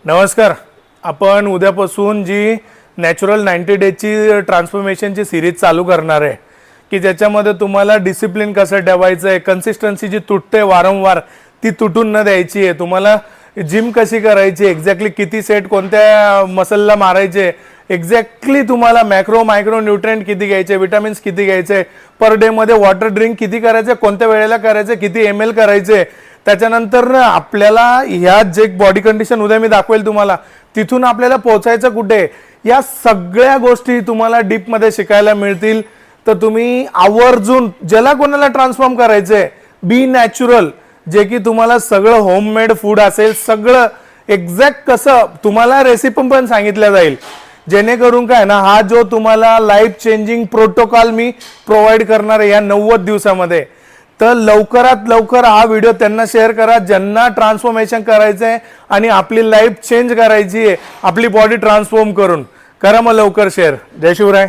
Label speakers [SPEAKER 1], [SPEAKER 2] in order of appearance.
[SPEAKER 1] नमस्कार. आपण उद्यापासून जी नॅचरल 90 डेजची ट्रान्सफॉर्मेशनची सिरीज चालू करणार आहे की ज्याच्यामध्ये तुम्हाला डिसिप्लिन कसं ठेवायचं आहे, कन्सिस्टन्सी जी तुटते वारंवार ती तुटून न द्यायची आहे, तुम्हाला जिम कशी करायची, एक्झॅक्टली किती सेट कोणत्या मसलला मारायचे, एक्झॅक्टली तुम्हाला मॅक्रो मायक्रो न्यूट्रिएंट किती घ्यायचे, विटामिन्स किती घ्यायचे, पर डे मध्ये वॉटर ड्रिंक किती करायचे, कोणत्या वेळेला करायचे, किती ml करायचे, त्याच्यानंतर ना आपल्याला ह्या जे बॉडी कंडिशन उद्या मी दाखवेल तुम्हाला तिथून आपल्याला पोहोचायचं कुठे, या सगळ्या गोष्टी तुम्हाला डीप मध्ये शिकायला मिळतील. तर तुम्ही आवर्जून ज्याला कोणाला ट्रान्सफॉर्म करायचंय बी नॅचरल, जे की तुम्हाला सगळं होममेड फूड असेल, सगळं एक्झॅक्ट कसं तुम्हाला रेसिपी पण सांगितल्या जाईल, जेणेकरून काय ना हा जो तुम्हाला लाईफ चेंजिंग प्रोटोकॉल मी प्रोव्हाइड करणार आहे या 90 दिवसामध्ये. तर लवकरात लवकर हा व्हिडिओ त्यांना शेअर करा ज्यांना ट्रान्सफॉर्मेशन करायचं आहे आणि आपली लाईफ चेंज करायची आहे, आपली बॉडी ट्रान्सफॉर्म करून. करा मग लवकर शेअर. जय शिवराय.